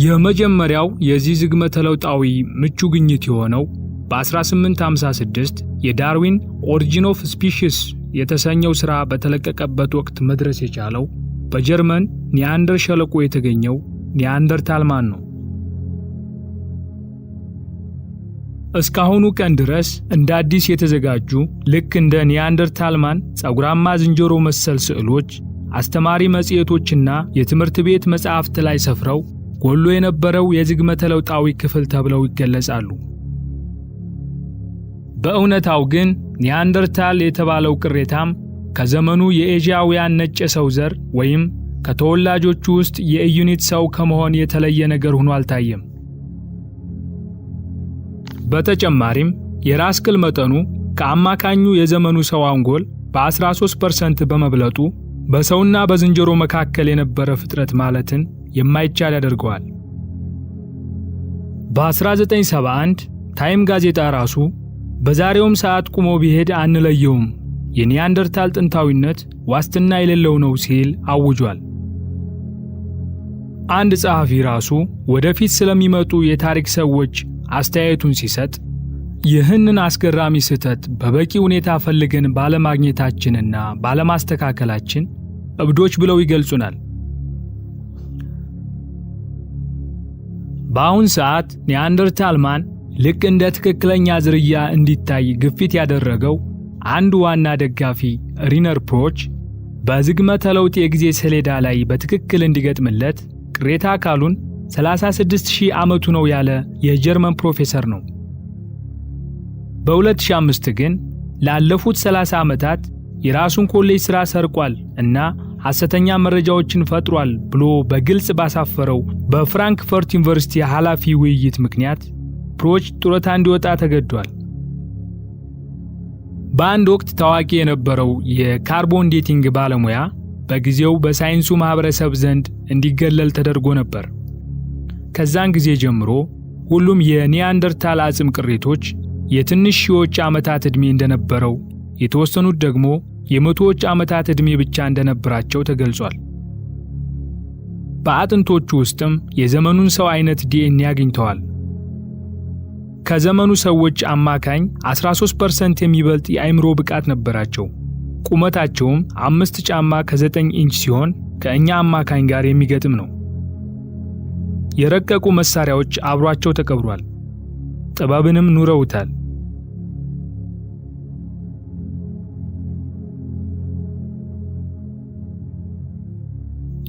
የመጀመሪያው የዚህ ዝግመተ ለውጣዊ ምቹ ግኝት የሆነው በ1856 የዳርዊን ኦሪጂን ኦፍ ስፒሺስ የተሰኘው ሥራ በተለቀቀበት ወቅት መድረስ የቻለው በጀርመን ኒያንደር ሸለቆ የተገኘው ኒያንደርታልማን ነው። እስካሁኑ ቀን ድረስ እንደ አዲስ የተዘጋጁ ልክ እንደ ኒያንደርታልማን ጸጉራማ ዝንጀሮ መሰል ስዕሎች አስተማሪ መጽሔቶችና የትምህርት ቤት መጻሕፍት ላይ ሰፍረው ጎሎ የነበረው የዝግመተ ለውጣዊ ክፍል ተብለው ይገለጻሉ። በእውነታው ግን ኒያንደርታል የተባለው ቅሬታም ከዘመኑ የኤዥያውያን ነጭ ሰው ዘር ወይም ከተወላጆቹ ውስጥ የኢዩኒት ሰው ከመሆን የተለየ ነገር ሆኖ አልታየም። በተጨማሪም የራስ ቅል መጠኑ ከአማካኙ የዘመኑ ሰው አንጎል በ13% በመብለጡ በሰውና በዝንጀሮ መካከል የነበረ ፍጥረት ማለትን የማይቻል ያደርገዋል። በ1971 ታይም ጋዜጣ ራሱ በዛሬውም ሰዓት ቁሞ ቢሄድ አንለየውም፣ የኒያንደርታል ጥንታዊነት ዋስትና የሌለው ነው ሲል አውጇል። አንድ ጸሐፊ ራሱ ወደፊት ስለሚመጡ የታሪክ ሰዎች አስተያየቱን ሲሰጥ ይህንን አስገራሚ ስህተት በበቂ ሁኔታ ፈልገን ባለማግኘታችንና ባለማስተካከላችን እብዶች ብለው ይገልጹናል። በአሁን ሰዓት ኒያንደርታልማን ልክ እንደ ትክክለኛ ዝርያ እንዲታይ ግፊት ያደረገው አንድ ዋና ደጋፊ ሪነር ፕሮች በዝግመተ ለውጥ የጊዜ ሰሌዳ ላይ በትክክል እንዲገጥምለት ቅሬታ አካሉን 36000 ዓመቱ ነው ያለ የጀርመን ፕሮፌሰር ነው። በ2005 ግን ላለፉት 30 ዓመታት የራሱን ኮሌጅ ሥራ ሰርቋል እና ሐሰተኛ መረጃዎችን ፈጥሯል ብሎ በግልጽ ባሳፈረው በፍራንክፈርት ዩኒቨርሲቲ ኃላፊ ውይይት ምክንያት ፕሮች ጡረታ እንዲወጣ ተገዷል። በአንድ ወቅት ታዋቂ የነበረው የካርቦን ዴቲንግ ባለሙያ በጊዜው በሳይንሱ ማህበረሰብ ዘንድ እንዲገለል ተደርጎ ነበር። ከዛን ጊዜ ጀምሮ ሁሉም የኒያንደርታል አጽም ቅሪቶች የትንሽ ሺዎች ዓመታት ዕድሜ እንደነበረው፣ የተወሰኑት ደግሞ የመቶዎች ዓመታት ዕድሜ ብቻ እንደነበራቸው ተገልጿል። በአጥንቶቹ ውስጥም የዘመኑን ሰው አይነት ዲኤንኤ አግኝተዋል። ከዘመኑ ሰዎች አማካኝ 13% የሚበልጥ የአእምሮ ብቃት ነበራቸው። ቁመታቸውም 5 ጫማ ከ9 ኢንች ሲሆን ከእኛ አማካኝ ጋር የሚገጥም ነው። የረቀቁ መሳሪያዎች አብሯቸው ተቀብሯል። ጥበብንም ኑረውታል።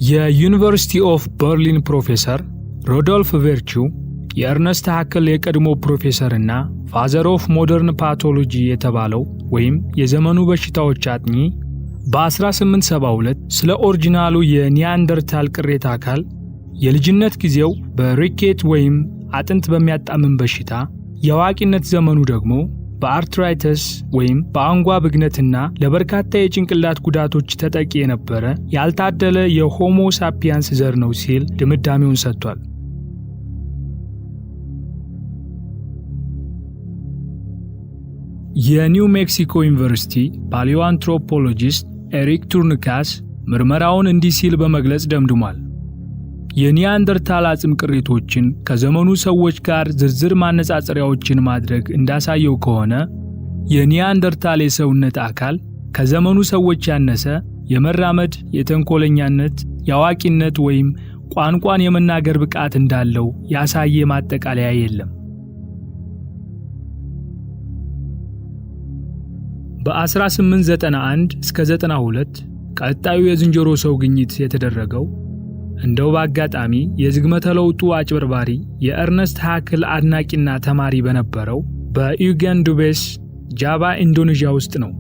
የዩኒቨርሲቲ ኦፍ በርሊን ፕሮፌሰር ሮዶልፍ ቨርቹ የእርነስት ሃክል የቀድሞ ፕሮፌሰርና ፋዘር ኦፍ ሞደርን ፓቶሎጂ የተባለው ወይም የዘመኑ በሽታዎች አጥኚ በ1872 ስለ ኦሪጂናሉ የኒያንደርታል ቅሬታ አካል የልጅነት ጊዜው በሪኬት ወይም አጥንት በሚያጣምም በሽታ፣ የአዋቂነት ዘመኑ ደግሞ በአርትራይተስ ወይም በአንጓ ብግነትና ለበርካታ የጭንቅላት ጉዳቶች ተጠቂ የነበረ ያልታደለ የሆሞ ሳፒያንስ ዘር ነው ሲል ድምዳሜውን ሰጥቷል። የኒው ሜክሲኮ ዩኒቨርሲቲ ፓሊዮአንትሮፖሎጂስት ኤሪክ ቱርንካስ ምርመራውን እንዲህ ሲል በመግለጽ ደምድሟል። የኒያንደርታል አጽም ቅሪቶችን ከዘመኑ ሰዎች ጋር ዝርዝር ማነጻጸሪያዎችን ማድረግ እንዳሳየው ከሆነ የኒያንደርታል የሰውነት አካል ከዘመኑ ሰዎች ያነሰ የመራመድ፣ የተንኮለኛነት፣ የአዋቂነት ወይም ቋንቋን የመናገር ብቃት እንዳለው ያሳየ ማጠቃለያ የለም። በ1891 እስከ 92 ቀጣዩ የዝንጀሮ ሰው ግኝት የተደረገው እንደው በአጋጣሚ የዝግመተ ለውጡ አጭበርባሪ የእርነስት ሃክል አድናቂና ተማሪ በነበረው በዩገን ዱቤስ ጃቫ ኢንዶኔዥያ ውስጥ ነው።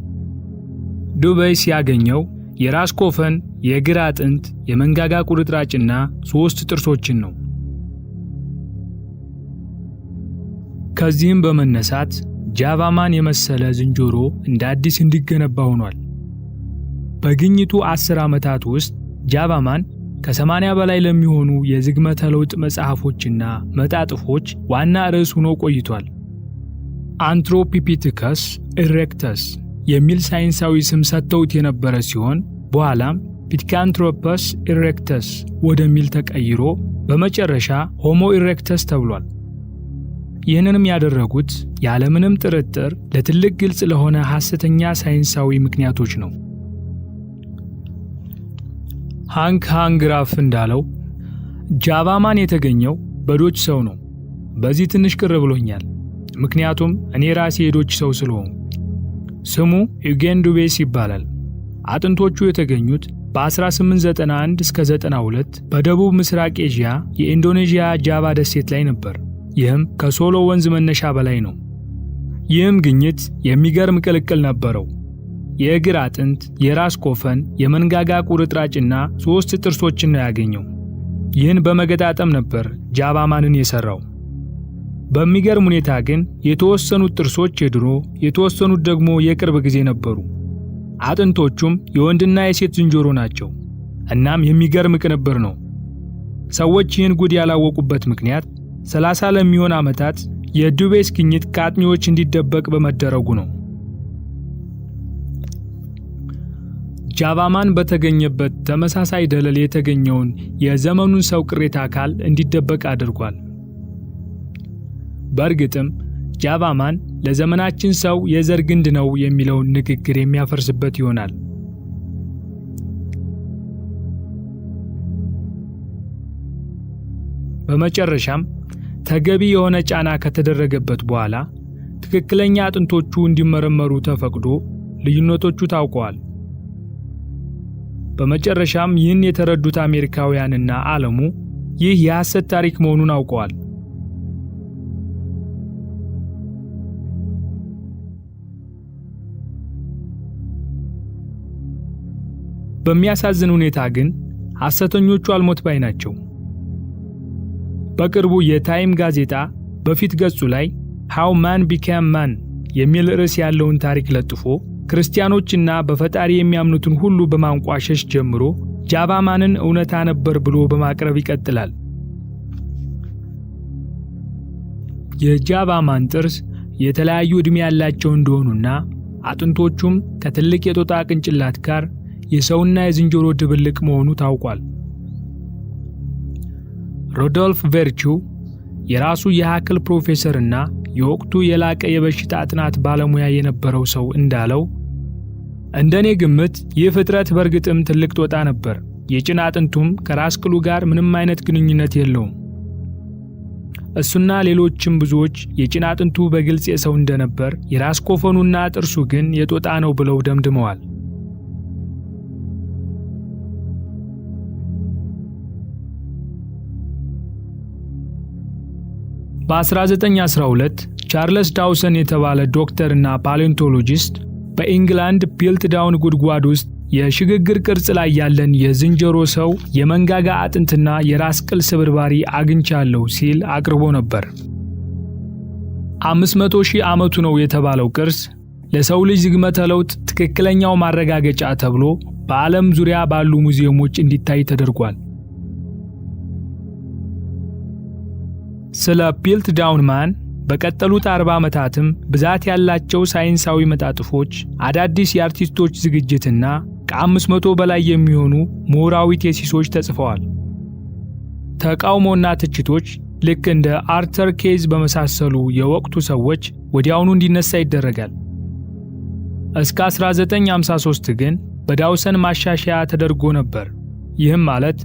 ዱቤስ ያገኘው የራስ ኮፈን፣ የግራ አጥንት፣ የመንጋጋ ቁርጥራጭና 3 ጥርሶችን ነው። ከዚህም በመነሳት ጃቫማን የመሰለ ዝንጀሮ እንደ አዲስ እንዲገነባ ሆኗል። በግኝቱ 10 ዓመታት ውስጥ ጃቫማን ከ80 በላይ ለሚሆኑ የዝግመተ ለውጥ መጽሐፎችና መጣጥፎች ዋና ርዕስ ሆኖ ቆይቷል። አንትሮፒፒቲከስ ኢሬክተስ የሚል ሳይንሳዊ ስም ሰጥተውት የነበረ ሲሆን በኋላም ፒቲካንትሮፐስ ኢሬክተስ ወደሚል ተቀይሮ በመጨረሻ ሆሞ ኢሬክተስ ተብሏል። ይህንንም ያደረጉት ያለምንም ጥርጥር ለትልቅ ግልጽ ለሆነ ሐሰተኛ ሳይንሳዊ ምክንያቶች ነው። ሃንክ ሃንግራፍ እንዳለው ጃቫማን የተገኘው በዶች ሰው ነው። በዚህ ትንሽ ቅር ብሎኛል፣ ምክንያቱም እኔ ራሴ የዶች ሰው ስለሆንኩ። ስሙ ዩጌን ዱቤስ ይባላል። አጥንቶቹ የተገኙት በ1891 እስከ 92 በደቡብ ምስራቅ ኤዥያ የኢንዶኔዥያ ጃቫ ደሴት ላይ ነበር። ይህም ከሶሎ ወንዝ መነሻ በላይ ነው። ይህም ግኝት የሚገርም ቅልቅል ነበረው። የእግር አጥንት፣ የራስ ኮፈን፣ የመንጋጋ ቁርጥራጭና 3 ጥርሶችን ነው ያገኘው። ይህን በመገጣጠም ነበር ጃቫማንን የሰራው። በሚገርም ሁኔታ ግን የተወሰኑት ጥርሶች የድሮ፣ የተወሰኑት ደግሞ የቅርብ ጊዜ ነበሩ። አጥንቶቹም የወንድና የሴት ዝንጀሮ ናቸው። እናም የሚገርም ቅንብር ነው። ሰዎች ይህን ጉድ ያላወቁበት ምክንያት 30 ለሚሆን ዓመታት የዱቤስ ግኝት ከአጥኚዎች እንዲደበቅ በመደረጉ ነው። ጃቫማን በተገኘበት ተመሳሳይ ደለል የተገኘውን የዘመኑን ሰው ቅሬታ አካል እንዲደበቅ አድርጓል። በእርግጥም ጃቫማን ለዘመናችን ሰው የዘር ግንድ ነው የሚለውን ንግግር የሚያፈርስበት ይሆናል። በመጨረሻም ተገቢ የሆነ ጫና ከተደረገበት በኋላ ትክክለኛ አጥንቶቹ እንዲመረመሩ ተፈቅዶ ልዩነቶቹ ታውቀዋል። በመጨረሻም ይህን የተረዱት አሜሪካውያንና ዓለሙ ይህ የሐሰት ታሪክ መሆኑን አውቀዋል። በሚያሳዝን ሁኔታ ግን ሐሰተኞቹ አልሞት ባይ ናቸው። በቅርቡ የታይም ጋዜጣ በፊት ገጹ ላይ ሃው ማን ቢካም ማን የሚል ርዕስ ያለውን ታሪክ ለጥፎ ክርስቲያኖችና በፈጣሪ የሚያምኑትን ሁሉ በማንቋሸሽ ጀምሮ ጃቫማንን እውነታ ነበር ብሎ በማቅረብ ይቀጥላል። የጃቫማን ጥርስ የተለያዩ ዕድሜ ያላቸው እንደሆኑና አጥንቶቹም ከትልቅ የጦጣ ቅንጭላት ጋር የሰውና የዝንጀሮ ድብልቅ መሆኑ ታውቋል። ሮዶልፍ ቨርቹ የራሱ የሐክል ፕሮፌሰርና የወቅቱ የላቀ የበሽታ ጥናት ባለሙያ የነበረው ሰው እንዳለው እንደኔ ግምት ይህ ፍጥረት በእርግጥም ትልቅ ጦጣ ነበር። የጭን አጥንቱም ከራስ ቅሉ ጋር ምንም አይነት ግንኙነት የለውም። እሱና ሌሎችም ብዙዎች የጭን አጥንቱ በግልጽ የሰው እንደነበር፣ የራስ ኮፈኑና ጥርሱ ግን የጦጣ ነው ብለው ደምድመዋል። በ1912 ቻርልስ ዳውሰን የተባለ ዶክተርና ፓሌንቶሎጂስት በኢንግላንድ ፒልትዳውን ጉድጓድ ውስጥ የሽግግር ቅርጽ ላይ ያለን የዝንጀሮ ሰው የመንጋጋ አጥንትና የራስ ቅል ስብርባሪ አግኝቻለሁ ሲል አቅርቦ ነበር። 500,000 ዓመቱ ነው የተባለው ቅርስ ለሰው ልጅ ዝግመተ ለውጥ ትክክለኛው ማረጋገጫ ተብሎ በዓለም ዙሪያ ባሉ ሙዚየሞች እንዲታይ ተደርጓል። ስለ ፒልትዳውን ማን በቀጠሉት 40 ዓመታትም ብዛት ያላቸው ሳይንሳዊ መጣጥፎች፣ አዳዲስ የአርቲስቶች ዝግጅትና ከ500 በላይ የሚሆኑ ምሁራዊ ቴሲሶች ተጽፈዋል። ተቃውሞና ትችቶች ልክ እንደ አርተር ኬዝ በመሳሰሉ የወቅቱ ሰዎች ወዲያውኑ እንዲነሳ ይደረጋል። እስከ 1953 ግን በዳውሰን ማሻሻያ ተደርጎ ነበር። ይህም ማለት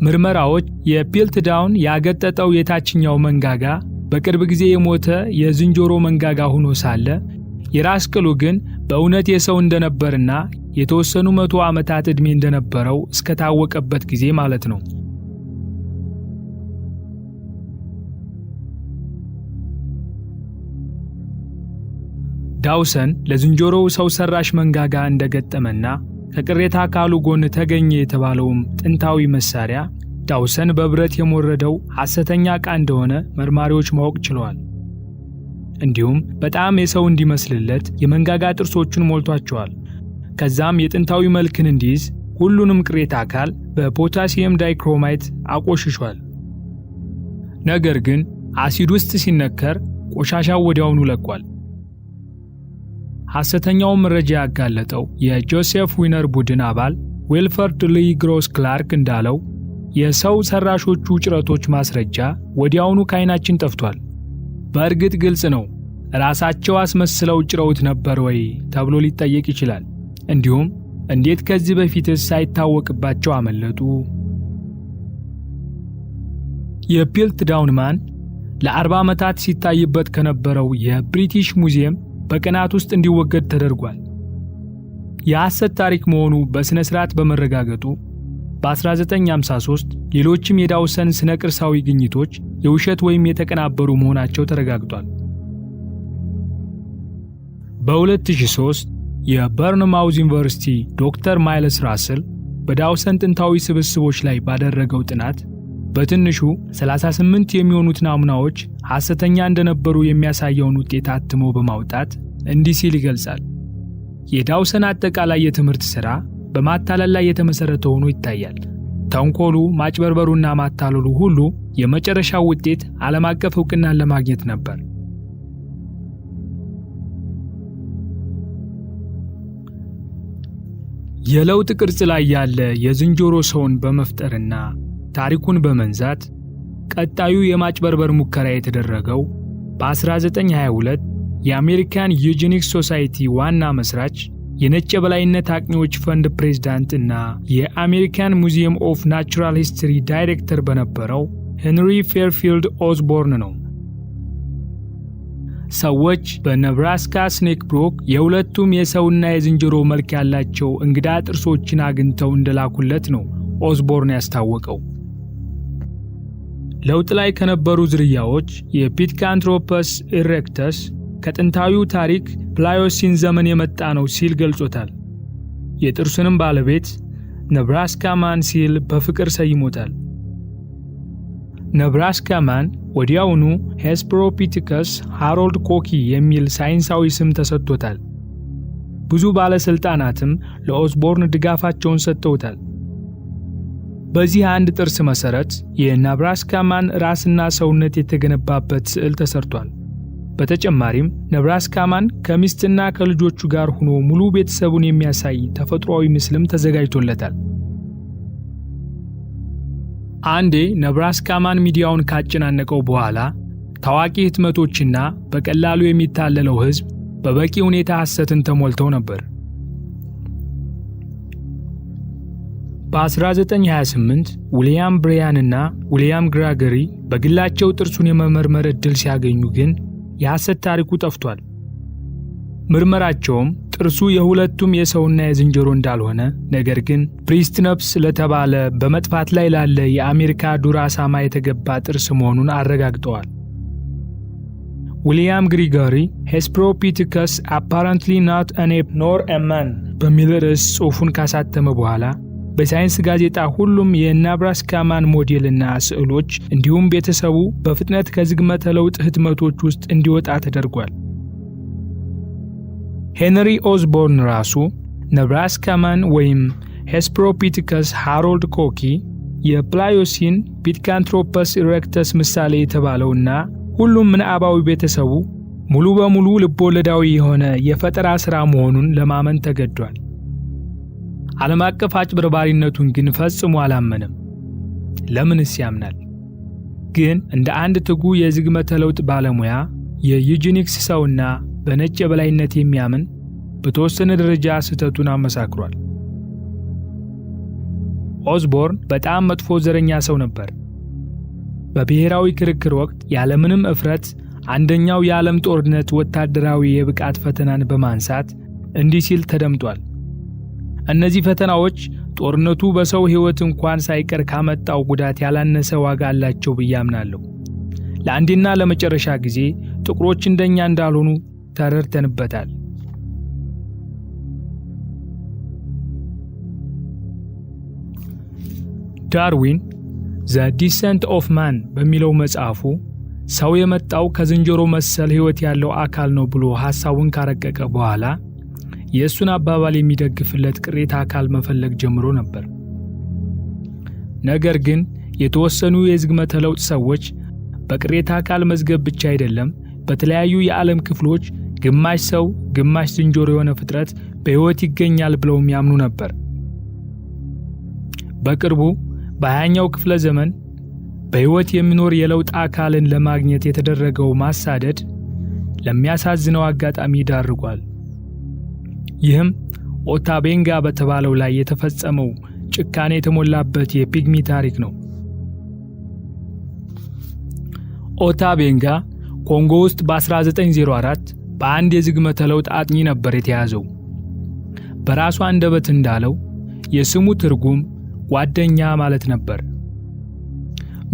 ምርመራዎች የፒልትዳውን ያገጠጠው የታችኛው መንጋጋ በቅርብ ጊዜ የሞተ የዝንጀሮ መንጋጋ ሆኖ ሳለ የራስ ቅሉ ግን በእውነት የሰው እንደነበርና የተወሰኑ 100 ዓመታት ዕድሜ እንደነበረው እስከታወቀበት ጊዜ ማለት ነው። ዳውሰን ለዝንጀሮው ሰው ሰራሽ መንጋጋ እንደገጠመና ከቅሬታ አካሉ ጎን ተገኘ የተባለውም ጥንታዊ መሳሪያ ዳውሰን በብረት የሞረደው ሐሰተኛ ዕቃ እንደሆነ መርማሪዎች ማወቅ ችለዋል። እንዲሁም በጣም የሰው እንዲመስልለት የመንጋጋ ጥርሶቹን ሞልቷቸዋል። ከዛም የጥንታዊ መልክን እንዲይዝ ሁሉንም ቅሬታ አካል በፖታሲየም ዳይክሮማይት አቆሽሿል። ነገር ግን አሲድ ውስጥ ሲነከር ቆሻሻው ወዲያውኑ ለቋል። ሐሰተኛው መረጃ ያጋለጠው የጆሴፍ ዊነር ቡድን አባል ዊልፈርድ ሊ ግሮስ ክላርክ እንዳለው የሰው ሰራሾቹ ጭረቶች ማስረጃ ወዲያውኑ ከዓይናችን ጠፍቷል። በእርግጥ ግልጽ ነው፣ ራሳቸው አስመስለው ጭረውት ነበር ወይ ተብሎ ሊጠየቅ ይችላል። እንዲሁም እንዴት ከዚህ በፊትስ ሳይታወቅባቸው አመለጡ? የፒልትዳውን ማን ለ40 ዓመታት ሲታይበት ከነበረው የብሪቲሽ ሙዚየም በቀናት ውስጥ እንዲወገድ ተደርጓል። የሐሰት ታሪክ መሆኑ በሥነ ሥርዓት በመረጋገጡ በ1953 ሌሎችም የዳውሰን ስነ ቅርሳዊ ግኝቶች የውሸት ወይም የተቀናበሩ መሆናቸው ተረጋግጧል። በ2003 የበርንማውዝ ዩኒቨርሲቲ ዶክተር ማይልስ ራስል በዳውሰን ጥንታዊ ስብስቦች ላይ ባደረገው ጥናት በትንሹ 38 የሚሆኑት ናሙናዎች ሐሰተኛ እንደነበሩ የሚያሳየውን ውጤት አትሞ በማውጣት እንዲህ ሲል ይገልጻል። የዳውሰን አጠቃላይ የትምህርት ሥራ በማታለል ላይ የተመሠረተ ሆኖ ይታያል። ተንኮሉ፣ ማጭበርበሩና ማታለሉ ሁሉ የመጨረሻው ውጤት ዓለም አቀፍ ዕውቅናን ለማግኘት ነበር። የለውጥ ቅርጽ ላይ ያለ የዝንጀሮ ሰውን በመፍጠርና ታሪኩን በመንዛት ቀጣዩ የማጭበርበር ሙከራ የተደረገው በ1922 የአሜሪካን ዩጂኒክስ ሶሳይቲ ዋና መስራች የነጭ የበላይነት አጥኚዎች ፈንድ ፕሬዝዳንት እና የአሜሪካን ሙዚየም ኦፍ ናቹራል ሂስትሪ ዳይሬክተር በነበረው ሄንሪ ፌርፊልድ ኦዝቦርን ነው። ሰዎች በነብራስካ ስኔክ ብሮክ የሁለቱም የሰውና የዝንጀሮ መልክ ያላቸው እንግዳ ጥርሶችን አግኝተው እንደላኩለት ነው ኦዝቦርን ያስታወቀው። ለውጥ ላይ ከነበሩ ዝርያዎች የፒትካንትሮፐስ ኢሬክተስ ከጥንታዊው ታሪክ ፕላዮሲን ዘመን የመጣ ነው ሲል ገልጾታል። የጥርሱንም ባለቤት ነብራስካ ማን ሲል በፍቅር ሰይሞታል። ነብራስካ ማን ወዲያውኑ ሄስፐሮፒቲከስ ሃሮልድ ኮኪ የሚል ሳይንሳዊ ስም ተሰጥቶታል። ብዙ ባለስልጣናትም ለኦዝቦርን ድጋፋቸውን ሰጥተውታል። በዚህ አንድ ጥርስ መሰረት የነብራስካ ማን ራስና ሰውነት የተገነባበት ስዕል ተሰርቷል። በተጨማሪም ነብራስካ ማን ከሚስትና ከልጆቹ ጋር ሆኖ ሙሉ ቤተሰቡን የሚያሳይ ተፈጥሯዊ ምስልም ተዘጋጅቶለታል። አንዴ ነብራስካ ማን ሚዲያውን ካጨናነቀው በኋላ ታዋቂ ህትመቶችና በቀላሉ የሚታለለው ህዝብ በበቂ ሁኔታ ሐሰትን ተሞልተው ነበር። በ1928 ዊሊያም ብሬያን እና ዊሊያም ግራገሪ በግላቸው ጥርሱን የመመርመር ዕድል ሲያገኙ ግን የሐሰት ታሪኩ ጠፍቷል። ምርመራቸውም ጥርሱ የሁለቱም የሰውና የዝንጀሮ እንዳልሆነ፣ ነገር ግን ፕሪስትነፕስ ለተባለ በመጥፋት ላይ ላለ የአሜሪካ ዱር አሳማ የተገባ ጥርስ መሆኑን አረጋግጠዋል። ዊሊያም ግሪገሪ ሄስፐሮፒቲከስ apparently not an ape nor a man በሚል ርዕስ ጽሑፉን ካሳተመ በኋላ በሳይንስ ጋዜጣ ሁሉም የነብራስካ ማን ሞዴልና ስዕሎች እንዲሁም ቤተሰቡ በፍጥነት ከዝግመተ ለውጥ ህትመቶች ውስጥ እንዲወጣ ተደርጓል። ሄንሪ ኦዝቦርን ራሱ ነብራስካ ማን ወይም ሄስፐሮፒቲከስ ሃሮልድ ኮኪ የፕላዮሲን ፒትካንትሮፐስ ኢሬክተስ ምሳሌ የተባለውና ሁሉም ምናባዊ ቤተሰቡ ሙሉ በሙሉ ልቦለዳዊ የሆነ የፈጠራ ሥራ መሆኑን ለማመን ተገዷል። ዓለም አቀፍ አጭበርባሪነቱን ግን ፈጽሞ አላመነም። ለምንስ ያምናል? ግን እንደ አንድ ትጉ የዝግመተ ለውጥ ባለሙያ የዩጂኒክስ ሰውና በነጭ የበላይነት የሚያምን በተወሰነ ደረጃ ስህተቱን አመሳክሯል። ኦዝቦርን በጣም መጥፎ ዘረኛ ሰው ነበር። በብሔራዊ ክርክር ወቅት ያለምንም እፍረት አንደኛው የዓለም ጦርነት ወታደራዊ የብቃት ፈተናን በማንሳት እንዲህ ሲል ተደምጧል። እነዚህ ፈተናዎች ጦርነቱ በሰው ሕይወት እንኳን ሳይቀር ካመጣው ጉዳት ያላነሰ ዋጋ አላቸው ብዬ አምናለሁ። ለአንዴና ለመጨረሻ ጊዜ ጥቁሮች እንደኛ እንዳልሆኑ ተረድተንበታል። ዳርዊን ዘ ዲሰንት ኦፍ ማን በሚለው መጽሐፉ ሰው የመጣው ከዝንጀሮ መሰል ሕይወት ያለው አካል ነው ብሎ ሐሳቡን ካረቀቀ በኋላ የእሱን አባባል የሚደግፍለት ቅሬታ አካል መፈለግ ጀምሮ ነበር። ነገር ግን የተወሰኑ የዝግመተ ለውጥ ሰዎች በቅሬታ አካል መዝገብ ብቻ አይደለም፣ በተለያዩ የዓለም ክፍሎች ግማሽ ሰው ግማሽ ዝንጀሮ የሆነ ፍጥረት በሕይወት ይገኛል ብለው የሚያምኑ ነበር። በቅርቡ በ20ኛው ክፍለ ዘመን በሕይወት የሚኖር የለውጥ አካልን ለማግኘት የተደረገው ማሳደድ ለሚያሳዝነው አጋጣሚ ዳርጓል። ይህም ኦታ ቤንጋ በተባለው ላይ የተፈጸመው ጭካኔ የተሞላበት የፒግሚ ታሪክ ነው። ኦታ ቤንጋ ኮንጎ ውስጥ በ1904 በአንድ የዝግመተ ለውጥ አጥኚ ነበር የተያዘው። በራሱ አንደበት እንዳለው የስሙ ትርጉም ጓደኛ ማለት ነበር።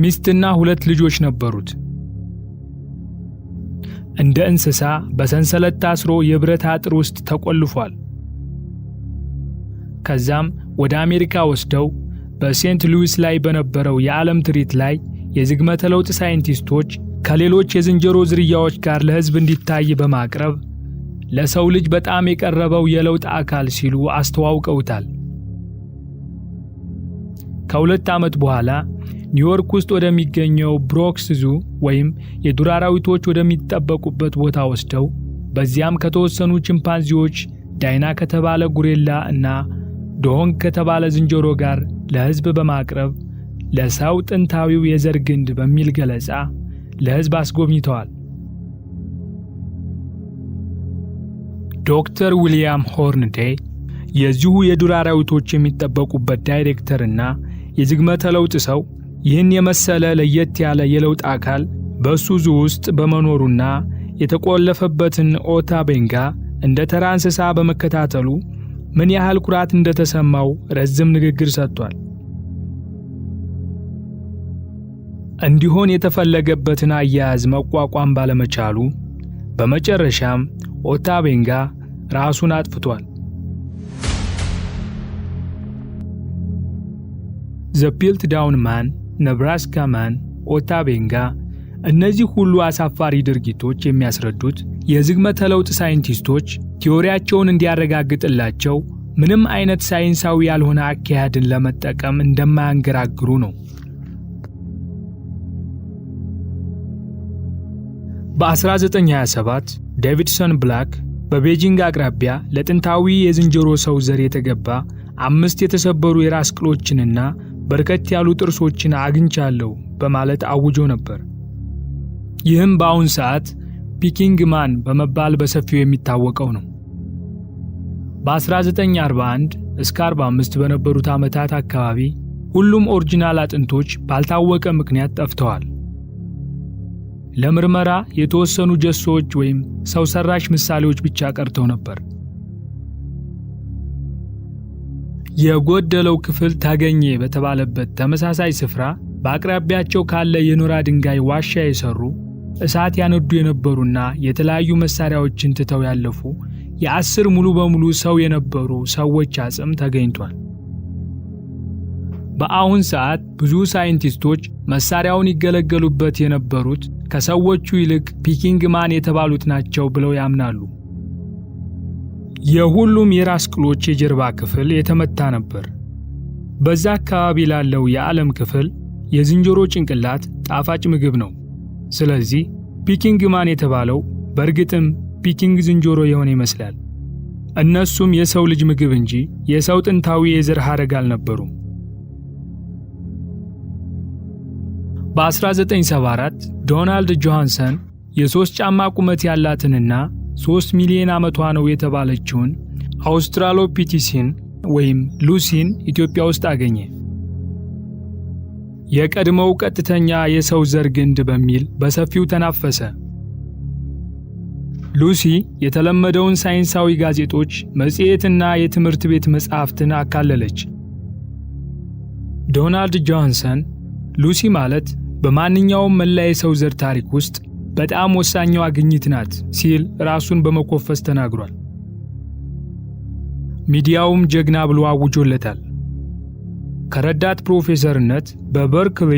ሚስትና 2 ልጆች ነበሩት። እንደ እንስሳ በሰንሰለት ታስሮ የብረት አጥር ውስጥ ተቆልፏል። ከዛም ወደ አሜሪካ ወስደው በሴንት ሉዊስ ላይ በነበረው የዓለም ትርኢት ላይ የዝግመተ ለውጥ ሳይንቲስቶች ከሌሎች የዝንጀሮ ዝርያዎች ጋር ለሕዝብ እንዲታይ በማቅረብ ለሰው ልጅ በጣም የቀረበው የለውጥ አካል ሲሉ አስተዋውቀውታል። ከ2 ዓመት በኋላ ኒውዮርክ ውስጥ ወደሚገኘው ብሮክስ ዙ ወይም የዱር አራዊቶች ወደሚጠበቁበት ቦታ ወስደው በዚያም ከተወሰኑ ቺምፓንዚዎች፣ ዳይና ከተባለ ጉሬላ እና ዶንግ ከተባለ ዝንጀሮ ጋር ለሕዝብ በማቅረብ ለሰው ጥንታዊው የዘር ግንድ በሚል ገለጻ ለሕዝብ አስጎብኝተዋል። ዶክተር ዊሊያም ሆርንዴይ የዚሁ የዱር አራዊቶች የሚጠበቁበት ዳይሬክተርና የዝግመተ ለውጥ ሰው ይህን የመሰለ ለየት ያለ የለውጥ አካል በሱ ዙ ውስጥ በመኖሩና የተቆለፈበትን ኦታ ቤንጋ እንደ ተራ እንስሳ በመከታተሉ ምን ያህል ኩራት እንደተሰማው ረጅም ንግግር ሰጥቷል። እንዲሆን የተፈለገበትን አያያዝ መቋቋም ባለመቻሉ በመጨረሻም ኦታ ቤንጋ ራሱን አጥፍቷል። ዘ ፒልትዳውን ማን፣ ነብራስካ ማን፣ ኦታ ቤንጋ እነዚህ ሁሉ አሳፋሪ ድርጊቶች የሚያስረዱት የዝግመተ ለውጥ ሳይንቲስቶች ቲዮሪያቸውን እንዲያረጋግጥላቸው ምንም አይነት ሳይንሳዊ ያልሆነ አካሄድን ለመጠቀም እንደማያንገራግሩ ነው። በ1927 ዴቪድሰን ብላክ በቤጂንግ አቅራቢያ ለጥንታዊ የዝንጀሮ ሰው ዘር የተገባ 5 የተሰበሩ የራስ ቅሎችንና በርከት ያሉ ጥርሶችን አግኝቻለሁ በማለት አውጆ ነበር። ይህም በአሁን ሰዓት ፒኪንግ ማን በመባል በሰፊው የሚታወቀው ነው። በ1941 እስከ 45 በነበሩት ዓመታት አካባቢ ሁሉም ኦሪጂናል አጥንቶች ባልታወቀ ምክንያት ጠፍተዋል። ለምርመራ የተወሰኑ ጀሶች ወይም ሰው ሰራሽ ምሳሌዎች ብቻ ቀርተው ነበር። የጎደለው ክፍል ታገኘ በተባለበት ተመሳሳይ ስፍራ በአቅራቢያቸው ካለ የኖራ ድንጋይ ዋሻ የሰሩ እሳት ያነዱ የነበሩና የተለያዩ መሳሪያዎችን ትተው ያለፉ የ10 ሙሉ በሙሉ ሰው የነበሩ ሰዎች አጽም ተገኝቷል። በአሁን ሰዓት ብዙ ሳይንቲስቶች መሳሪያውን ይገለገሉበት የነበሩት ከሰዎቹ ይልቅ ፒኪንግ ማን የተባሉት ናቸው ብለው ያምናሉ። የሁሉም የራስ ቅሎች የጀርባ ክፍል የተመታ ነበር። በዛ አካባቢ ላለው የዓለም ክፍል የዝንጀሮ ጭንቅላት ጣፋጭ ምግብ ነው። ስለዚህ ፒኪንግ ማን የተባለው በእርግጥም ፒኪንግ ዝንጀሮ የሆነ ይመስላል። እነሱም የሰው ልጅ ምግብ እንጂ የሰው ጥንታዊ የዘር ሐረግ አልነበሩም። በ1974 ዶናልድ ጆሃንሰን የ3 ጫማ ቁመት ያላትንና 3 ሚሊዮን ዓመቷ ነው የተባለችውን አውስትራሎፒቲሲን ወይም ሉሲን ኢትዮጵያ ውስጥ አገኘ። የቀድሞው ቀጥተኛ የሰው ዘር ግንድ በሚል በሰፊው ተናፈሰ። ሉሲ የተለመደውን ሳይንሳዊ ጋዜጦች፣ መጽሔትና የትምህርት ቤት መጻሕፍትን አካለለች። ዶናልድ ጆሃንሰን ሉሲ ማለት በማንኛውም መላ የሰው ዘር ታሪክ ውስጥ በጣም ወሳኛዋ ግኝት ናት ሲል ራሱን በመኮፈስ ተናግሯል። ሚዲያውም ጀግና ብሎ አውጆለታል። ከረዳት ፕሮፌሰርነት በበርክሊ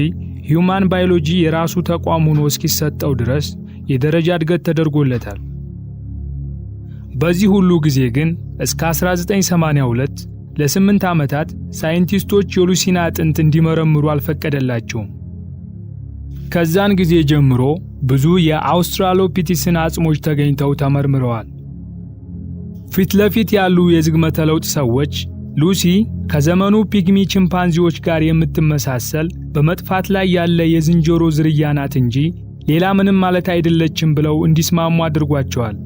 ሂዩማን ባዮሎጂ የራሱ ተቋም ሆኖ እስኪሰጠው ድረስ የደረጃ እድገት ተደርጎለታል። በዚህ ሁሉ ጊዜ ግን እስከ 1982 ለ8 ዓመታት ሳይንቲስቶች የሉሲን አጥንት እንዲመረምሩ አልፈቀደላቸውም። ከዛን ጊዜ ጀምሮ ብዙ የአውስትራሎፒቲስን አጽሞች ተገኝተው ተመርምረዋል። ፊት ለፊት ያሉ የዝግመተ ለውጥ ሰዎች ሉሲ ከዘመኑ ፒግሚ ቺምፓንዚዎች ጋር የምትመሳሰል በመጥፋት ላይ ያለ የዝንጀሮ ዝርያ ናት እንጂ ሌላ ምንም ማለት አይደለችም ብለው እንዲስማሙ አድርጓቸዋል።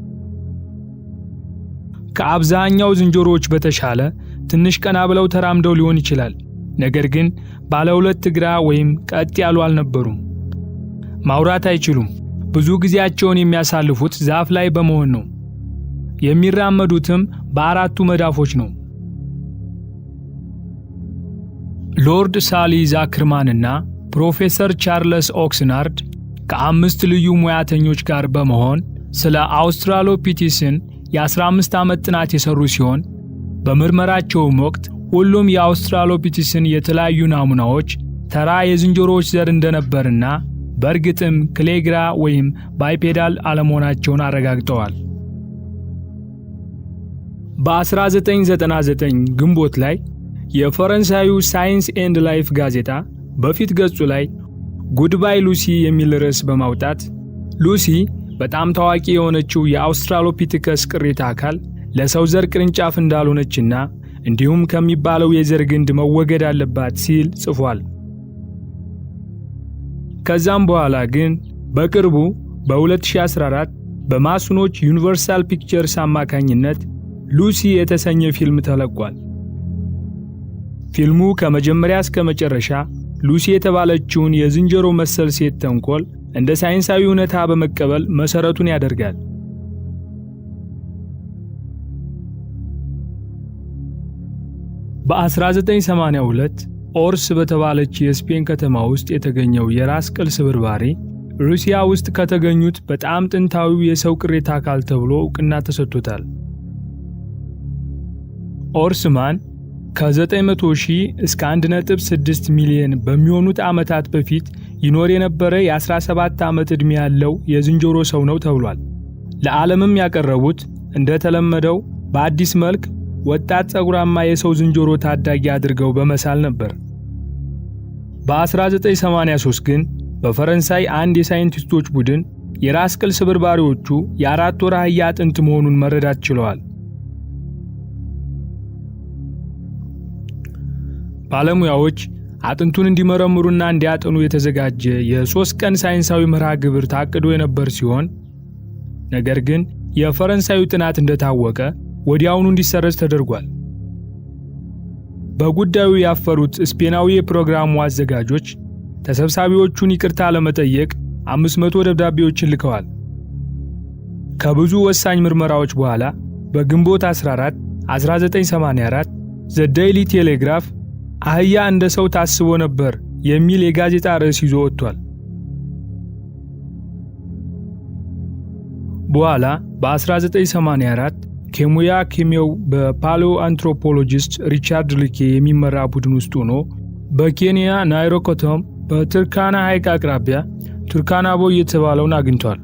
ከአብዛኛው ዝንጀሮዎች በተሻለ ትንሽ ቀና ብለው ተራምደው ሊሆን ይችላል። ነገር ግን ባለ ሁለት እግራ ወይም ቀጥ ያሉ አልነበሩም። ማውራት አይችሉም። ብዙ ጊዜያቸውን የሚያሳልፉት ዛፍ ላይ በመሆን ነው። የሚራመዱትም በአራቱ መዳፎች ነው። ሎርድ ሳሊ ዛክርማንና ፕሮፌሰር ቻርለስ ኦክስናርድ ከአምስት ልዩ ሙያተኞች ጋር በመሆን ስለ አውስትራሎፒቲስን የ15 ዓመት ጥናት የሰሩ ሲሆን በምርመራቸውም ወቅት ሁሉም የአውስትራሎፒቲስን የተለያዩ ናሙናዎች ተራ የዝንጀሮዎች ዘር እንደነበርና በእርግጥም ክሌግራ ወይም ባይፔዳል አለመሆናቸውን አረጋግጠዋል። በ1999 ግንቦት ላይ የፈረንሳዩ ሳይንስ ኤንድ ላይፍ ጋዜጣ በፊት ገጹ ላይ ጉድባይ ሉሲ የሚል ርዕስ በማውጣት ሉሲ በጣም ታዋቂ የሆነችው የአውስትራሎፒቲከስ ቅሪተ አካል ለሰው ዘር ቅርንጫፍ እንዳልሆነችና እንዲሁም ከሚባለው የዘር ግንድ መወገድ አለባት ሲል ጽፏል። ከዛም በኋላ ግን በቅርቡ በ2014 በማሱኖች ዩኒቨርሳል ፒክቸርስ አማካኝነት ሉሲ የተሰኘ ፊልም ተለቋል። ፊልሙ ከመጀመሪያ እስከ መጨረሻ ሉሲ የተባለችውን የዝንጀሮ መሰል ሴት ተንኮል እንደ ሳይንሳዊ እውነታ በመቀበል መሰረቱን ያደርጋል። በ1982 ኦርስ በተባለች የስፔን ከተማ ውስጥ የተገኘው የራስ ቅል ስብርባሪ ሩሲያ ውስጥ ከተገኙት በጣም ጥንታዊው የሰው ቅሪተ አካል ተብሎ ዕውቅና ተሰጥቶታል። ኦርስማን ከ900,000 እስከ 1.6 ሚሊዮን በሚሆኑት ዓመታት በፊት ይኖር የነበረ የ17 ዓመት ዕድሜ ያለው የዝንጀሮ ሰው ነው ተብሏል። ለዓለምም ያቀረቡት እንደተለመደው በአዲስ መልክ ወጣት ጸጉራማ የሰው ዝንጀሮ ታዳጊ አድርገው በመሳል ነበር። በ1983 ግን በፈረንሳይ አንድ የሳይንቲስቶች ቡድን የራስ ቅል ስብርባሪዎቹ የአራት ወር አህያ አጥንት መሆኑን መረዳት ችለዋል። ባለሙያዎች አጥንቱን እንዲመረምሩና እንዲያጠኑ የተዘጋጀ የ3 ቀን ሳይንሳዊ መርሃ ግብር ታቅዶ የነበር ሲሆን ነገር ግን የፈረንሳዩ ጥናት እንደታወቀ ወዲያውኑ እንዲሰረዝ ተደርጓል። በጉዳዩ ያፈሩት ስፔናዊ የፕሮግራሙ አዘጋጆች ተሰብሳቢዎቹን ይቅርታ ለመጠየቅ 500 ደብዳቤዎችን ልከዋል። ከብዙ ወሳኝ ምርመራዎች በኋላ በግንቦት 14 1984 ዘ ዴይሊ ቴሌግራፍ አህያ እንደ ሰው ታስቦ ነበር የሚል የጋዜጣ ርዕስ ይዞ ወጥቷል። በኋላ በ1984 ኬሙያ ኬሚያው በፓሌኦ አንትሮፖሎጂስት ሪቻርድ ሊኬ የሚመራ ቡድን ውስጥ ሆኖ በኬንያ ናይሮኮቶም በትርካና ሐይቅ አቅራቢያ ቱርካና ቦይ የተባለውን አግኝቷል።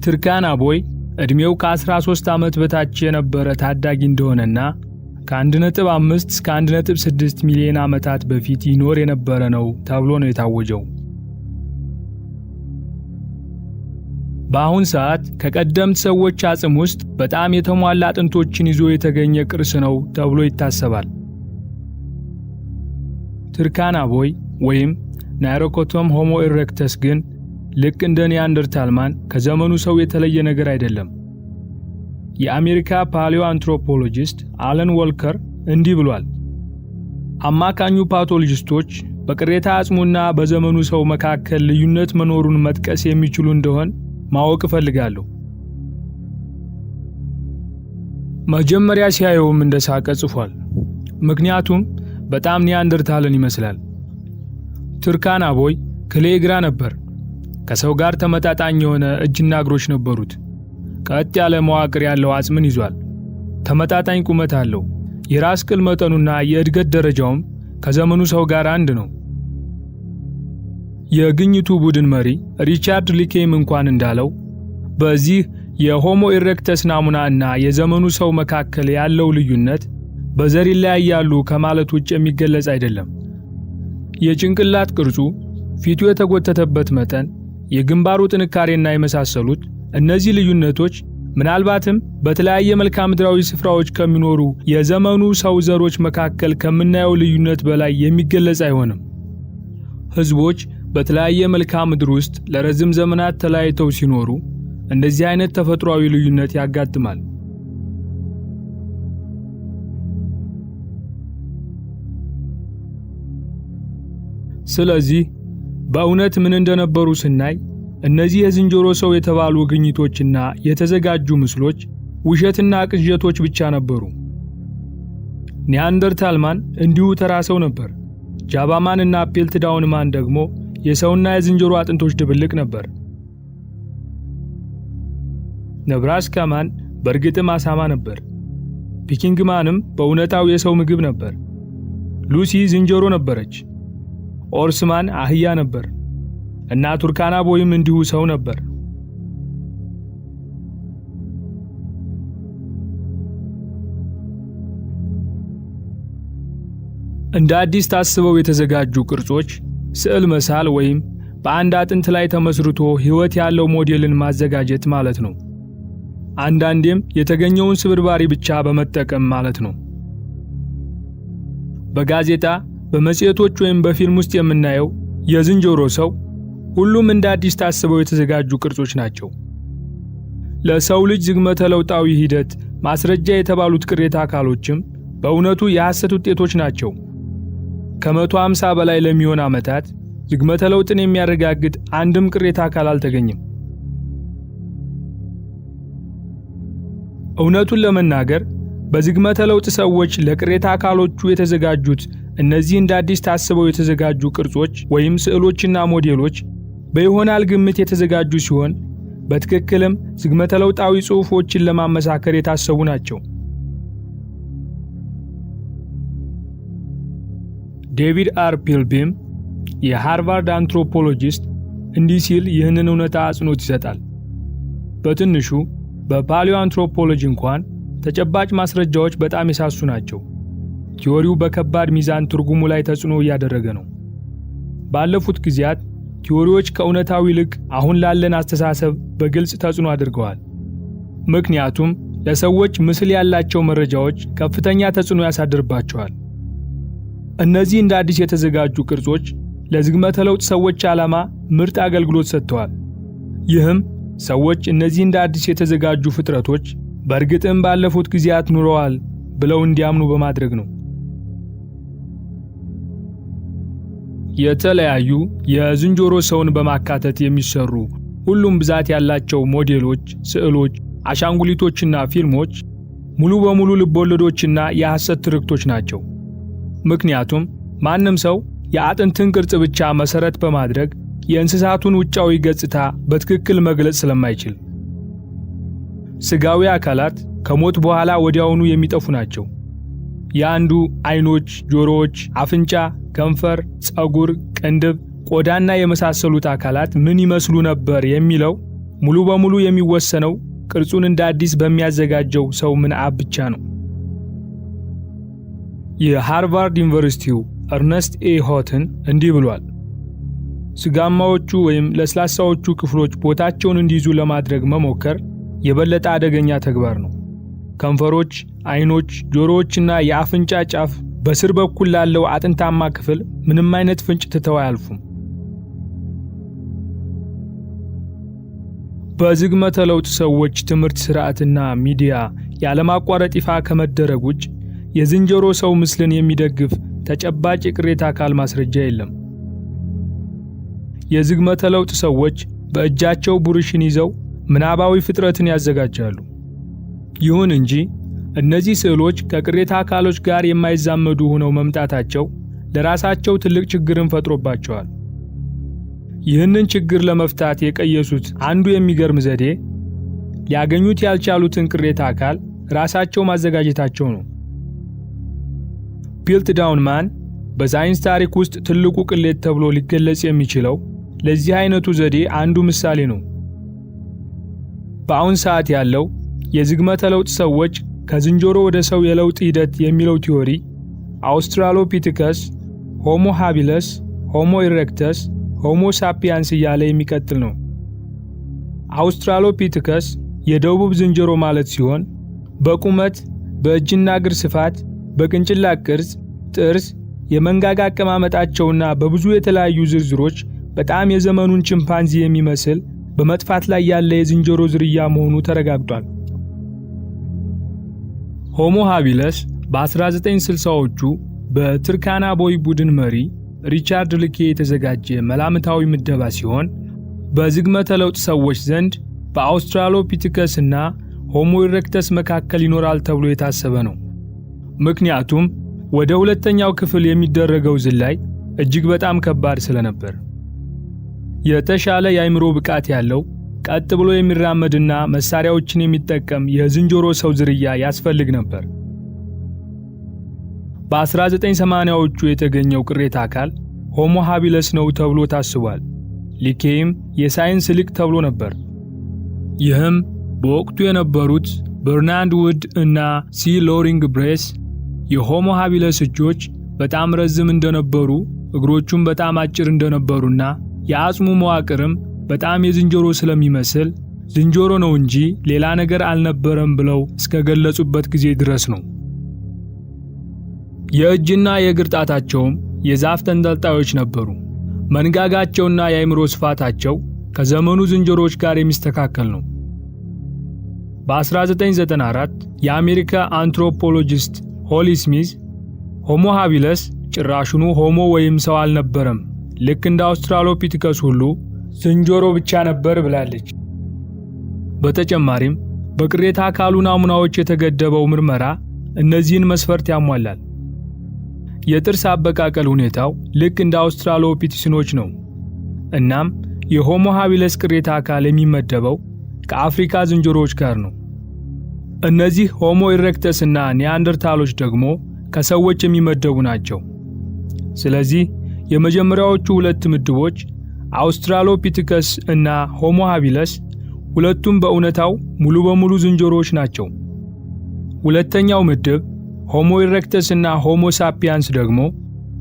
ቱርካና ቦይ ዕድሜው ከ13 ዓመት በታች የነበረ ታዳጊ እንደሆነና ከ1.5 እስከ 1.6 ሚሊዮን ዓመታት በፊት ይኖር የነበረ ነው ተብሎ ነው የታወጀው። በአሁን ሰዓት ከቀደምት ሰዎች አጽም ውስጥ በጣም የተሟላ አጥንቶችን ይዞ የተገኘ ቅርስ ነው ተብሎ ይታሰባል። ቱርካና ቦይ ወይም ናይሮኮቶም ሆሞ ኢሬክተስ ግን ልክ እንደ ኒያንደርታልማን ከዘመኑ ሰው የተለየ ነገር አይደለም። የአሜሪካ ፓሌኦ አንትሮፖሎጂስት አለን ወልከር እንዲህ ብሏል። አማካኙ ፓቶሎጂስቶች በቅሬታ አጽሙና በዘመኑ ሰው መካከል ልዩነት መኖሩን መጥቀስ የሚችሉ እንደሆን ማወቅ እፈልጋለሁ። መጀመሪያ ሲያየውም እንደሳቀ ጽፏል። ምክንያቱም በጣም ኒያንደርታልን ይመስላል። ቱርካና ቦይ ክሌግራ ነበር። ከሰው ጋር ተመጣጣኝ የሆነ እጅና እግሮች ነበሩት። ቀጥ ያለ መዋቅር ያለው አጽምን ይዟል። ተመጣጣኝ ቁመት አለው። የራስ ቅል መጠኑና የእድገት ደረጃውም ከዘመኑ ሰው ጋር አንድ ነው። የግኝቱ ቡድን መሪ ሪቻርድ ሊኬም እንኳን እንዳለው በዚህ የሆሞ ኢሬክተስ ናሙና እና የዘመኑ ሰው መካከል ያለው ልዩነት በዘር ይለያያሉ ከማለት ውጭ የሚገለጽ አይደለም። የጭንቅላት ቅርጹ፣ ፊቱ የተጎተተበት መጠን፣ የግንባሩ ጥንካሬና የመሳሰሉት እነዚህ ልዩነቶች ምናልባትም በተለያየ መልክዓ ምድራዊ ስፍራዎች ከሚኖሩ የዘመኑ ሰው ዘሮች መካከል ከምናየው ልዩነት በላይ የሚገለጽ አይሆንም። ሕዝቦች በተለያየ መልክዓ ምድር ውስጥ ለረጅም ዘመናት ተለያይተው ሲኖሩ እንደዚህ አይነት ተፈጥሯዊ ልዩነት ያጋጥማል። ስለዚህ በእውነት ምን እንደነበሩ ስናይ እነዚህ የዝንጀሮ ሰው የተባሉ ግኝቶችና የተዘጋጁ ምስሎች ውሸትና ቅዠቶች ብቻ ነበሩ። ኒያንደርታልማን እንዲሁ ተራ ሰው ነበር። ጃቫማን እና ፒልትዳውንማን ደግሞ የሰውና የዝንጀሮ አጥንቶች ድብልቅ ነበር። ነብራስካማን በእርግጥም አሳማ ነበር። ፒኪንግማንም በእውነታው የሰው ምግብ ነበር። ሉሲ ዝንጀሮ ነበረች። ኦርስማን አህያ ነበር እና ቱርካና ቦይም እንዲሁ ሰው ነበር። እንደ አዲስ ታስበው የተዘጋጁ ቅርጾች ስዕል መሳል ወይም በአንድ አጥንት ላይ ተመስርቶ ሕይወት ያለው ሞዴልን ማዘጋጀት ማለት ነው። አንዳንዴም የተገኘውን ስብርባሪ ብቻ በመጠቀም ማለት ነው። በጋዜጣ በመጽሔቶች ወይም በፊልም ውስጥ የምናየው የዝንጀሮ ሰው ሁሉም እንደ አዲስ ታስበው የተዘጋጁ ቅርጾች ናቸው። ለሰው ልጅ ዝግመተ ለውጣዊ ሂደት ማስረጃ የተባሉት ቅሬታ አካሎችም በእውነቱ የሐሰት ውጤቶች ናቸው። ከ150 በላይ ለሚሆን ዓመታት ዝግመተ ለውጥን የሚያረጋግጥ አንድም ቅሬታ አካል አልተገኘም። እውነቱን ለመናገር በዝግመተ ለውጥ ሰዎች ለቅሬታ አካሎቹ የተዘጋጁት እነዚህ እንደ አዲስ ታስበው የተዘጋጁ ቅርጾች ወይም ስዕሎችና ሞዴሎች በይሆናል ግምት የተዘጋጁ ሲሆን በትክክልም ዝግመተ ለውጣዊ ጽሑፎችን ለማመሳከር የታሰቡ ናቸው። ዴቪድ አር ፒልቢም የሃርቫርድ አንትሮፖሎጂስት እንዲህ ሲል ይህንን እውነታ አጽንኦት ይሰጣል። በትንሹ በፓሊዮ አንትሮፖሎጂ እንኳን ተጨባጭ ማስረጃዎች በጣም የሳሱ ናቸው። ቲዎሪው በከባድ ሚዛን ትርጉሙ ላይ ተጽዕኖ እያደረገ ነው። ባለፉት ጊዜያት ቲዎሪዎች ከእውነታው ይልቅ አሁን ላለን አስተሳሰብ በግልጽ ተጽዕኖ አድርገዋል። ምክንያቱም ለሰዎች ምስል ያላቸው መረጃዎች ከፍተኛ ተጽዕኖ ያሳድርባቸዋል። እነዚህ እንደ አዲስ የተዘጋጁ ቅርጾች ለዝግመተ ለውጥ ሰዎች ዓላማ ምርጥ አገልግሎት ሰጥተዋል። ይህም ሰዎች እነዚህ እንደ አዲስ የተዘጋጁ ፍጥረቶች በእርግጥም ባለፉት ጊዜያት ኑረዋል ብለው እንዲያምኑ በማድረግ ነው። የተለያዩ የዝንጀሮ ሰውን በማካተት የሚሰሩ ሁሉም ብዛት ያላቸው ሞዴሎች፣ ስዕሎች፣ አሻንጉሊቶችና ፊልሞች ሙሉ በሙሉ ልቦለዶችና የሐሰት ትርክቶች ናቸው። ምክንያቱም ማንም ሰው የአጥንትን ቅርጽ ብቻ መሰረት በማድረግ የእንስሳቱን ውጫዊ ገጽታ በትክክል መግለጽ ስለማይችል። ስጋዊ አካላት ከሞት በኋላ ወዲያውኑ የሚጠፉ ናቸው። የአንዱ አይኖች፣ ጆሮዎች፣ አፍንጫ፣ ከንፈር፣ ጸጉር፣ ቅንድብ፣ ቆዳና የመሳሰሉት አካላት ምን ይመስሉ ነበር የሚለው ሙሉ በሙሉ የሚወሰነው ቅርጹን እንደ አዲስ በሚያዘጋጀው ሰው ምንዓብ ብቻ ነው። የሃርቫርድ ዩኒቨርሲቲው እርነስት ኤ ሆትን እንዲህ ብሏል። ስጋማዎቹ ወይም ለስላሳዎቹ ክፍሎች ቦታቸውን እንዲይዙ ለማድረግ መሞከር የበለጠ አደገኛ ተግባር ነው። ከንፈሮች፣ አይኖች፣ ጆሮዎችና የአፍንጫ ጫፍ በስር በኩል ላለው አጥንታማ ክፍል ምንም አይነት ፍንጭ ትተው አያልፉም። በዝግመተ ለውጥ ሰዎች ትምህርት ስርዓትና ሚዲያ ያለማቋረጥ ይፋ ከመደረግ ውጭ የዝንጀሮ ሰው ምስልን የሚደግፍ ተጨባጭ የቅሬታ አካል ማስረጃ የለም። የዝግመተ ለውጥ ሰዎች በእጃቸው ብሩሽን ይዘው ምናባዊ ፍጥረትን ያዘጋጃሉ። ይሁን እንጂ እነዚህ ስዕሎች ከቅሬታ አካሎች ጋር የማይዛመዱ ሆነው መምጣታቸው ለራሳቸው ትልቅ ችግርን ፈጥሮባቸዋል። ይህንን ችግር ለመፍታት የቀየሱት አንዱ የሚገርም ዘዴ ሊያገኙት ያልቻሉትን ቅሬታ አካል ራሳቸው ማዘጋጀታቸው ነው። ፒልትዳውንማን በሳይንስ ታሪክ ውስጥ ትልቁ ቅሌት ተብሎ ሊገለጽ የሚችለው ለዚህ አይነቱ ዘዴ አንዱ ምሳሌ ነው። በአሁን ሰዓት ያለው የዝግመተ ለውጥ ሰዎች ከዝንጀሮ ወደ ሰው የለውጥ ሂደት የሚለው ቲዎሪ አውስትራሎፒቲከስ፣ ሆሞ ሃቢለስ፣ ሆሞ ኢሬክተስ፣ ሆሞ ሳፒያንስ እያለ የሚቀጥል ነው። አውስትራሎፒቲከስ የደቡብ ዝንጀሮ ማለት ሲሆን በቁመት፣ በእጅና እግር ስፋት፣ በቅንጭላት ቅርጽ፣ ጥርስ፣ የመንጋጋ አቀማመጣቸውና በብዙ የተለያዩ ዝርዝሮች በጣም የዘመኑን ቺምፓንዚ የሚመስል በመጥፋት ላይ ያለ የዝንጀሮ ዝርያ መሆኑ ተረጋግጧል። ሆሞ ሃቢለስ በ1960ዎቹ በትርካና ቦይ ቡድን መሪ ሪቻርድ ልኬ የተዘጋጀ መላምታዊ ምደባ ሲሆን በዝግመተ ለውጥ ሰዎች ዘንድ በአውስትራሎፒቲከስ እና ሆሞ ኢሬክተስ መካከል ይኖራል ተብሎ የታሰበ ነው። ምክንያቱም ወደ ሁለተኛው ክፍል የሚደረገው ዝላይ እጅግ በጣም ከባድ ስለነበር የተሻለ የአእምሮ ብቃት ያለው ቀጥ ብሎ የሚራመድና መሳሪያዎችን የሚጠቀም የዝንጀሮ ሰው ዝርያ ያስፈልግ ነበር። በ1980ዎቹ የተገኘው ቅሬታ አካል ሆሞ ሃቢለስ ነው ተብሎ ታስቧል። ሊኬም የሳይንስ ሊቅ ተብሎ ነበር። ይህም በወቅቱ የነበሩት በርናርድ ውድ እና ሲ ሎሪንግ ብሬስ የሆሞ ሃቢለስ እጆች በጣም ረዝም እንደነበሩ፣ እግሮቹም በጣም አጭር እንደነበሩና የአጽሙ መዋቅርም በጣም የዝንጀሮ ስለሚመስል ዝንጀሮ ነው እንጂ ሌላ ነገር አልነበረም ብለው እስከገለጹበት ጊዜ ድረስ ነው። የእጅና የእግር ጣታቸውም የዛፍ ተንጠልጣዮች ነበሩ። መንጋጋቸውና የአእምሮ ስፋታቸው ከዘመኑ ዝንጀሮዎች ጋር የሚስተካከል ነው። በ1994 የአሜሪካ አንትሮፖሎጂስት ሆሊ ስሚዝ ሆሞ ሃቢለስ ጭራሹኑ ሆሞ ወይም ሰው አልነበረም፣ ልክ እንደ አውስትራሎፒቲከስ ሁሉ ዝንጀሮ ብቻ ነበር ብላለች። በተጨማሪም በቅሬታ አካሉ ናሙናዎች የተገደበው ምርመራ እነዚህን መስፈርት ያሟላል። የጥርስ አበቃቀል ሁኔታው ልክ እንደ አውስትራሎፒቲሲኖች ነው። እናም የሆሞ ሃቢለስ ቅሬታ አካል የሚመደበው ከአፍሪካ ዝንጀሮዎች ጋር ነው። እነዚህ ሆሞ ኢሬክተስ እና ኒያንደርታሎች ደግሞ ከሰዎች የሚመደቡ ናቸው። ስለዚህ የመጀመሪያዎቹ ሁለት ምድቦች አውስትራሎፒቲከስ እና ሆሞ ሃቢለስ ሁለቱም በእውነታው ሙሉ በሙሉ ዝንጀሮዎች ናቸው። ሁለተኛው ምድብ ሆሞ ኢሬክተስ እና ሆሞ ሳፒያንስ ደግሞ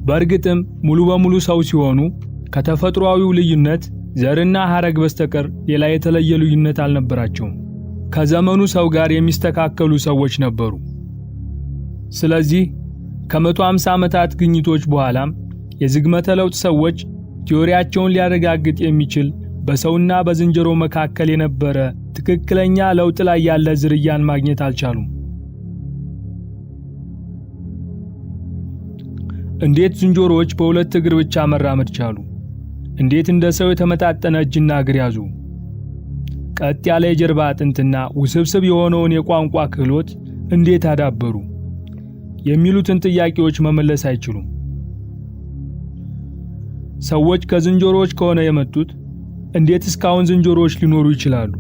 በእርግጥም ሙሉ በሙሉ ሰው ሲሆኑ ከተፈጥሯዊው ልዩነት ዘርና ሐረግ በስተቀር ሌላ የተለየ ልዩነት አልነበራቸውም። ከዘመኑ ሰው ጋር የሚስተካከሉ ሰዎች ነበሩ። ስለዚህ ከ150 ዓመታት ግኝቶች በኋላም የዝግመተ ለውጥ ሰዎች ቲዮሪያቸውን ሊያረጋግጥ የሚችል በሰውና በዝንጀሮ መካከል የነበረ ትክክለኛ ለውጥ ላይ ያለ ዝርያን ማግኘት አልቻሉም። እንዴት ዝንጀሮዎች በሁለት እግር ብቻ መራመድ ቻሉ? እንዴት እንደ ሰው የተመጣጠነ እጅና እግር ያዙ? ቀጥ ያለ የጀርባ አጥንትና ውስብስብ የሆነውን የቋንቋ ክህሎት እንዴት አዳበሩ? የሚሉትን ጥያቄዎች መመለስ አይችሉም። ሰዎች ከዝንጀሮዎች ከሆነ የመጡት እንዴት እስካሁን ዝንጀሮዎች ሊኖሩ ይችላሉ?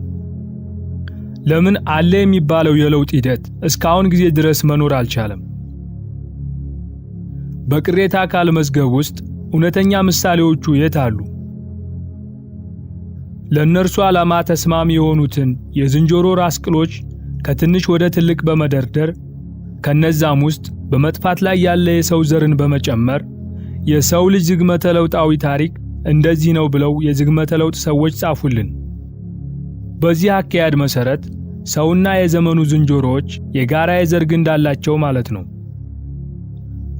ለምን አለ የሚባለው የለውጥ ሂደት እስካሁን ጊዜ ድረስ መኖር አልቻለም? በቅሬታ አካል መዝገብ ውስጥ እውነተኛ ምሳሌዎቹ የት አሉ? ለእነርሱ ዓላማ ተስማሚ የሆኑትን የዝንጀሮ ራስ ቅሎች ከትንሽ ወደ ትልቅ በመደርደር ከነዛም ውስጥ በመጥፋት ላይ ያለ የሰው ዘርን በመጨመር የሰው ልጅ ዝግመተ ለውጣዊ ታሪክ እንደዚህ ነው ብለው የዝግመተ ለውጥ ሰዎች ጻፉልን። በዚህ አካሄድ መሰረት ሰውና የዘመኑ ዝንጀሮዎች የጋራ የዘር ግንድ አላቸው ማለት ነው።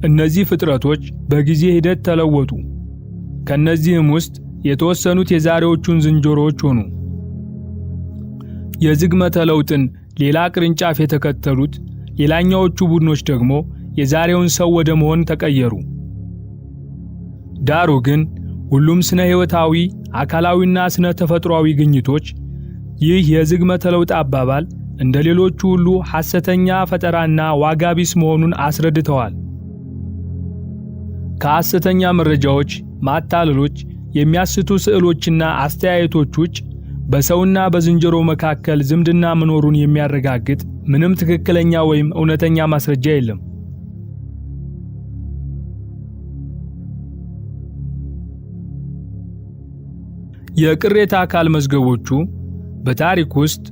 እነዚህ ፍጥረቶች በጊዜ ሂደት ተለወጡ። ከነዚህም ውስጥ የተወሰኑት የዛሬዎቹን ዝንጀሮዎች ሆኑ። የዝግመተ ለውጥን ሌላ ቅርንጫፍ የተከተሉት ሌላኛዎቹ ቡድኖች ደግሞ የዛሬውን ሰው ወደ መሆን ተቀየሩ። ዳሩ ግን ሁሉም ስነ ሕይወታዊ፣ አካላዊና ስነ ተፈጥሯዊ ግኝቶች ይህ የዝግመተ ለውጥ አባባል እንደ ሌሎቹ ሁሉ ሐሰተኛ ፈጠራና ዋጋ ቢስ መሆኑን አስረድተዋል። ከሐሰተኛ መረጃዎች፣ ማታለሎች፣ የሚያስቱ ስዕሎችና አስተያየቶች ውጭ በሰውና በዝንጀሮ መካከል ዝምድና መኖሩን የሚያረጋግጥ ምንም ትክክለኛ ወይም እውነተኛ ማስረጃ የለም። የቅሬታ አካል መዝገቦቹ በታሪክ ውስጥ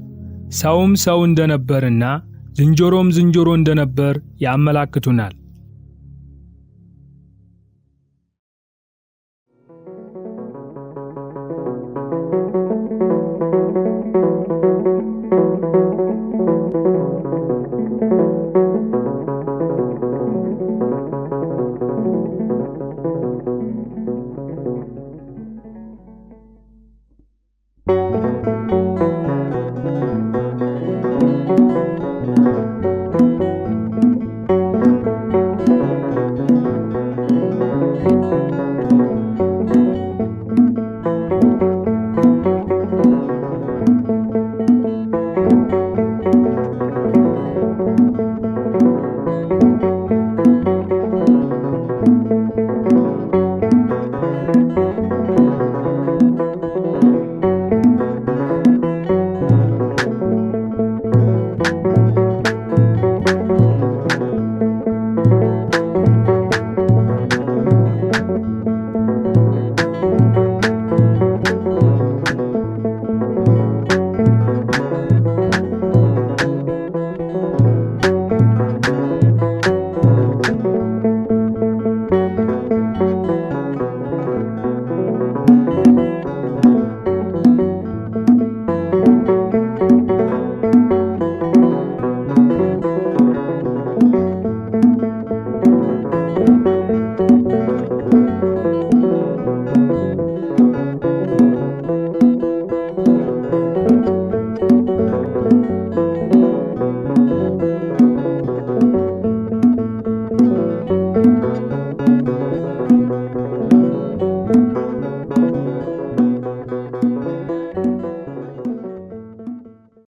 ሰውም ሰው እንደነበርና ዝንጀሮም ዝንጀሮ እንደነበር ያመላክቱናል።